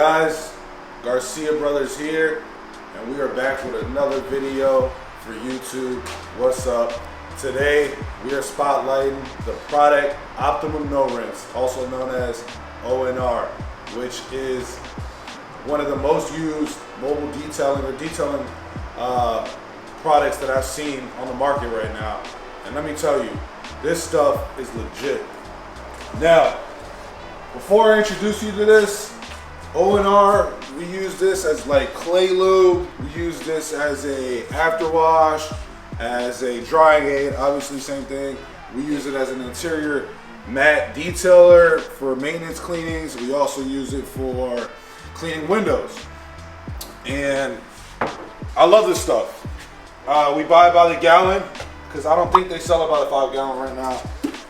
guys? Garcia Brothers here, and we are back with another video for YouTube. What's up? Today we are spotlighting the product Optimum No Rinse, also known as ONR, which is one of the most used mobile detailing or detailing products that I've seen on the market right now. And let me tell you, this stuff is legit. Now, before I introduce you to this, ONR, we use this as like clay lube. We use this as a afterwash, as a drying aid, obviously same thing. We use it as an interior matte detailer for maintenance cleanings. We also use it for cleaning windows. And I love this stuff. We buy it by the gallon because I don't think they sell it by the 5 gallon right now.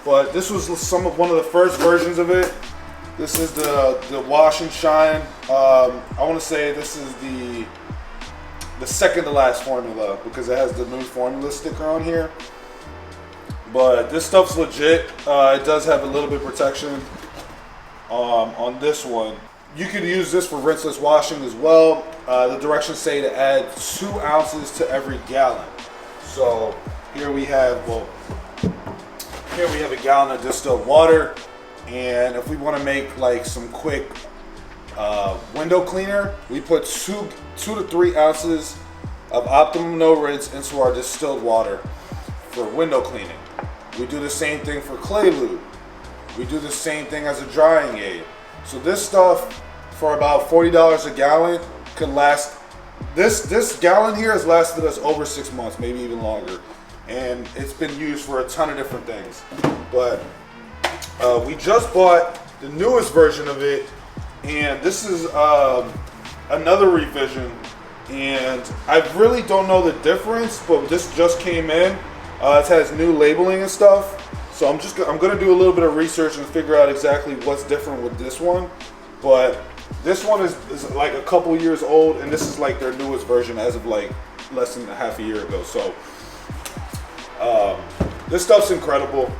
But this was one of the first versions of it. This is the Wash and Shine. I want to say this is the second to last formula because it has the new formula sticker on here. But this stuff's legit. It does have a little bit of protection on this one. You could use this for rinseless washing as well. The directions say to add 2 ounces to every gallon. So here we have a gallon of distilled water. And if we want to make like some quick window cleaner, we put 2 to 3 ounces of Optimum No Rinse into our distilled water for window cleaning. We do the same thing for clay lube. We do the same thing as a drying aid. So this stuff for about $40 a gallon could last. This gallon here has lasted us over 6 months, maybe even longer. And it's been used for a ton of different things. But we just bought the newest version of it, and this is another revision. And I really don't know the difference, but this just came in. It has new labeling and stuff. So I'm gonna do a little bit of research and figure out exactly what's different with this one. But this one is like a couple years old, and this is like their newest version as of like less than half a year ago. So this stuff's incredible.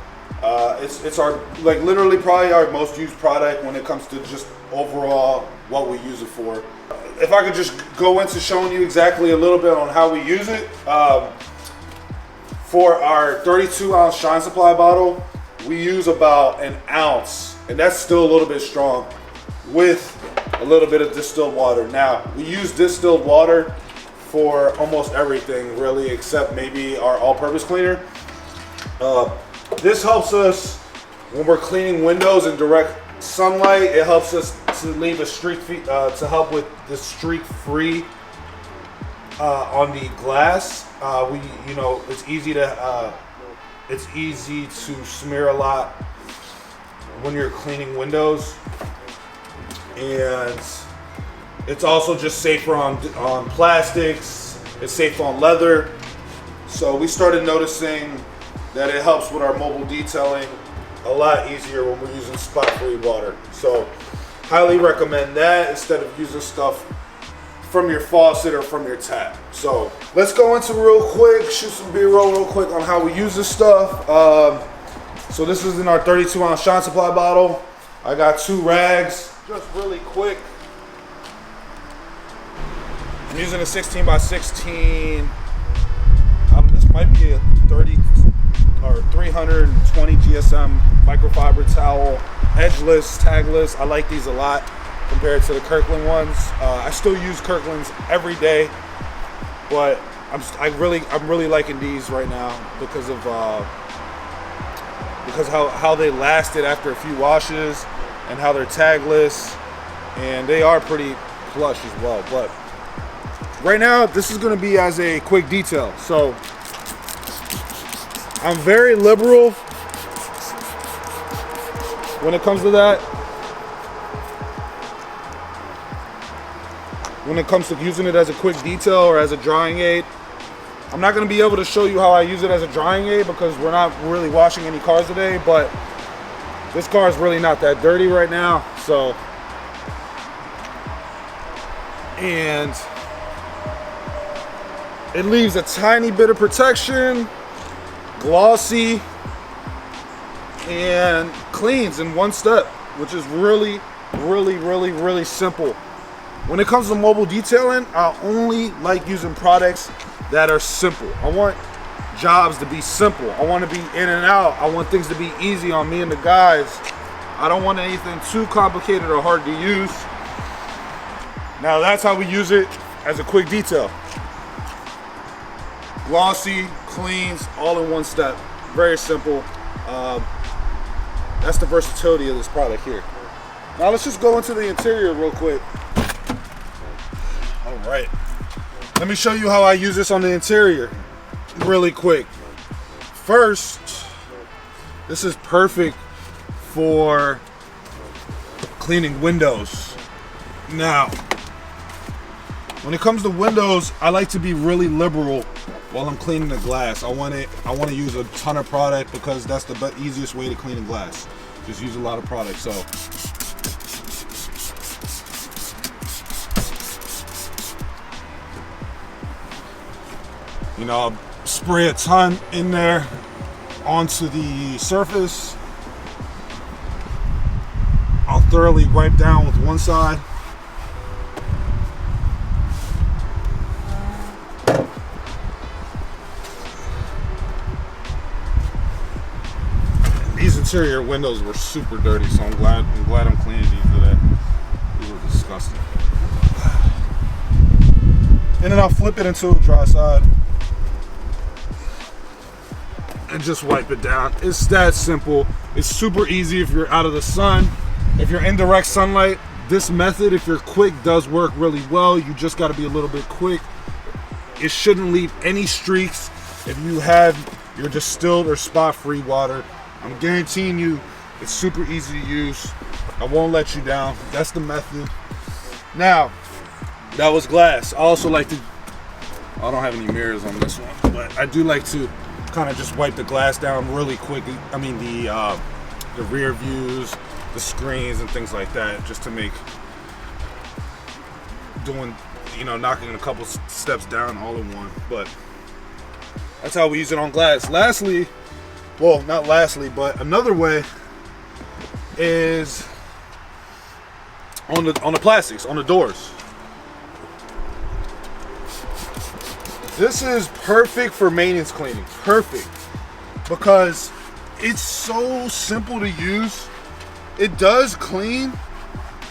It's our, like, literally probably our most used product when it comes to just overall what we use it for. If I could just go into showing you exactly a little bit on how we use it. For our 32 ounce Shine Supply bottle, we use about 1 ounce, and that's still a little bit strong, with a little bit of distilled water. Now, we use distilled water for almost everything really, except maybe our all-purpose cleaner. This helps us when we're cleaning windows in direct sunlight. It helps us to leave a streak, to help with the streak-free on the glass. It's easy to smear a lot when you're cleaning windows, and it's also just safer on plastics. It's safe on leather. So we started noticing that it helps with our mobile detailing a lot easier when we're using spot-free water. So highly recommend that instead of using stuff from your faucet or from your tap. So let's go into real quick, shoot some B-roll real quick on how we use this stuff. So this is in our 32 ounce Shine Supply bottle. I got 2 rags, just really quick. I'm using a 16 by 16. This might be a 30 or 320 GSM microfiber towel, edgeless, tagless. I like these a lot compared to the Kirkland ones. I still use Kirkland's every day, but I'm really liking these right now because of how they lasted after a few washes and how they're tagless, and they are pretty plush as well. But right now, this is going to be as a quick detail. So I'm very liberal when it comes to that. When it comes to using it as a quick detail or as a drying aid. I'm not going to be able to show you how I use it as a drying aid because we're not really washing any cars today, but this car is really not that dirty right now. So, and it leaves a tiny bit of protection, glossy, and cleans in one step, which is really simple. When it comes to mobile detailing, I only like using products that are simple. I want jobs to be simple. I want to be in and out. I want things to be easy on me and the guys. I don't want anything too complicated or hard to use. Now that's how we use it as a quick detail. Glossy, cleans, all in one step. Very simple. That's the versatility of this product here. Now let's just go into the interior real quick. All right. Let me show you how I use this on the interior really quick. First, this is perfect for cleaning windows. Now, when it comes to windows, I like to be really liberal while I'm cleaning the glass. I want to use a ton of product because that's the easiest way to clean a glass. Just use a lot of product. So I'll spray a ton in there onto the surface. I'll thoroughly wipe down with one side. These interior windows were super dirty, so I'm glad I'm cleaning these today. These were disgusting. And then I'll flip it into the dry side and just wipe it down. It's that simple. It's super easy if you're out of the sun. If you're in direct sunlight, this method, if you're quick, does work really well. You just got to be a little bit quick. It shouldn't leave any streaks if you have your distilled or spot-free water. I'm guaranteeing you it's super easy to use. I won't let you down. That's the method. Now, that was glass. I also like to, I don't have any mirrors on this one, but I do like to kind of just wipe the glass down really quickly. I mean the rear views, the screens and things like that, just to make knocking a couple steps down all in one. But that's how we use it on glass. Lastly, well, not lastly, but another way is on the plastics, on the doors. This is perfect for maintenance cleaning. Perfect. Because it's so simple to use. It does clean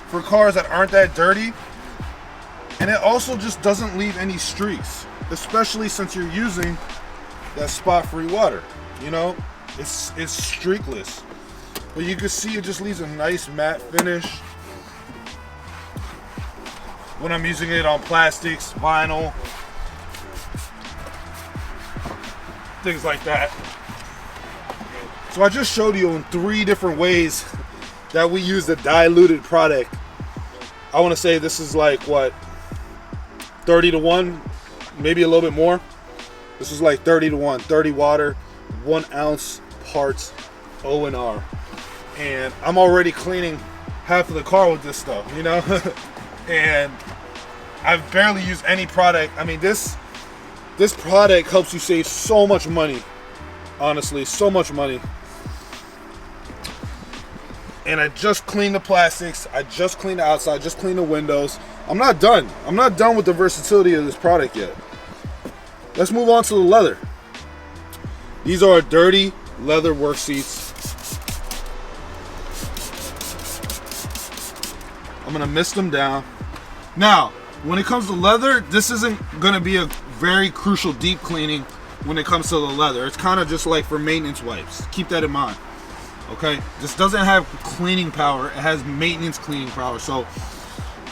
for cars that aren't that dirty. And it also just doesn't leave any streaks, especially since you're using that spot-free water. It's streakless. But you can see it just leaves a nice matte finish. When I'm using it on plastics, vinyl, things like that. So I just showed you in 3 different ways that we use the diluted product. I want to say this is like what, 30 to 1, maybe a little bit more. This is like 30 to 1, 30 water, 1 ounce parts O&R. And I'm already cleaning half of the car with this stuff, and I've barely used any product. I mean, this product helps you save so much money. Honestly, so much money. And I just cleaned the plastics. I just cleaned the outside. Just cleaned the windows. I'm not done. I'm not done with the versatility of this product yet. Let's move on to the leather. These are dirty leather work seats. I'm gonna mist them down. Now, when it comes to leather, this isn't gonna be a very crucial deep cleaning when it comes to the leather. It's kind of just like for maintenance wipes. Keep that in mind. Okay? This doesn't have cleaning power. It has maintenance cleaning power. So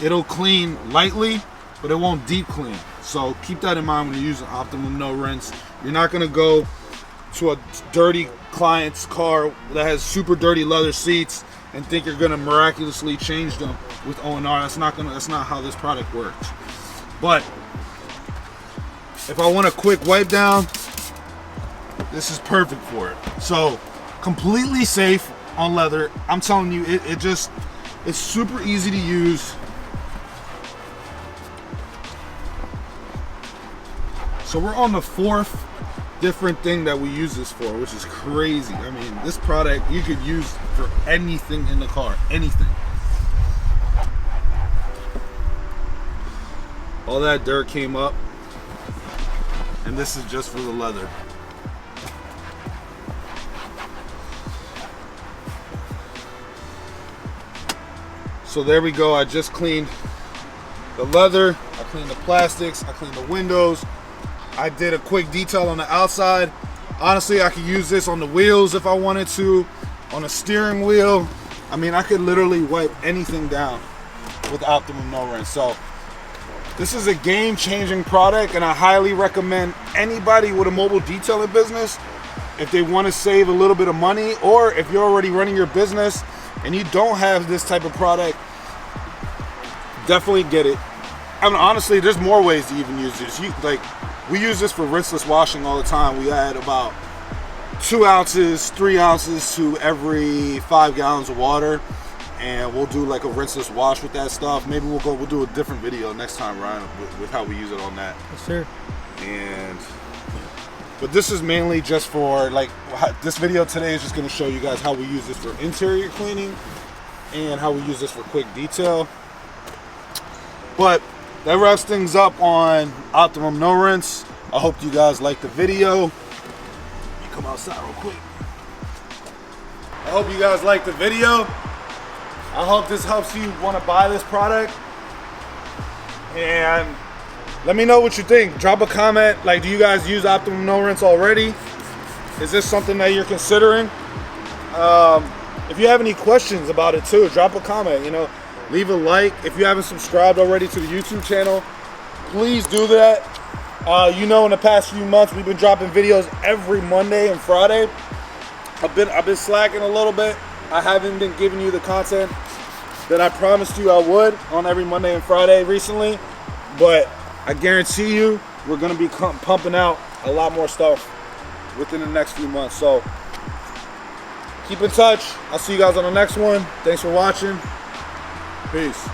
it'll clean lightly, but it won't deep clean. So keep that in mind when you're using Optimum No Rinse. You're not gonna go to a dirty client's car that has super dirty leather seats and think you're gonna miraculously change them with O&R. That's not how this product works. But if I want a quick wipe down, this is perfect for it. So completely safe on leather. I'm telling you, it's super easy to use. So we're on the 4th different thing that we use this for, which is crazy. I mean, this product you could use for anything in the car, anything. All that dirt came up, and this is just for the leather. So there we go. I just cleaned the leather, I cleaned the plastics, I cleaned the windows. I did a quick detail on the outside. Honestly, I could use this on the wheels if I wanted to, on the steering wheel. I mean, I could literally wipe anything down with Optimum No Rinse. So this is a game-changing product, and I highly recommend anybody with a mobile detailing business, if they want to save a little bit of money, or if you're already running your business and you don't have this type of product, definitely get it. I mean, honestly, there's more ways to even use this. We use this for rinseless washing all the time. We add about 2 ounces, 3 ounces to every 5 gallons of water, and we'll do like a rinseless wash with that stuff. Maybe we'll do a different video next time, Ryan, with how we use it on that. Yes, sir. But this is mainly just for, like, this video today is just going to show you guys how we use this for interior cleaning and how we use this for quick detail. But that wraps things up on Optimum No Rinse. I hope you guys liked the video. Let me come outside real quick. I hope you guys liked the video. I hope this helps you want to buy this product. And let me know what you think. Drop a comment. Like, do you guys use Optimum No Rinse already? Is this something that you're considering? If you have any questions about it too, drop a comment. You know, leave a like. If you haven't subscribed already to the YouTube channel, please do that. You know, in the past few months, we've been dropping videos every Monday and Friday. I've been slacking a little bit. I haven't been giving you the content that I promised you I would on every Monday and Friday recently, but I guarantee you we're going to be pumping out a lot more stuff within the next few months. So keep in touch. I'll see you guys on the next one. Thanks for watching. Peace.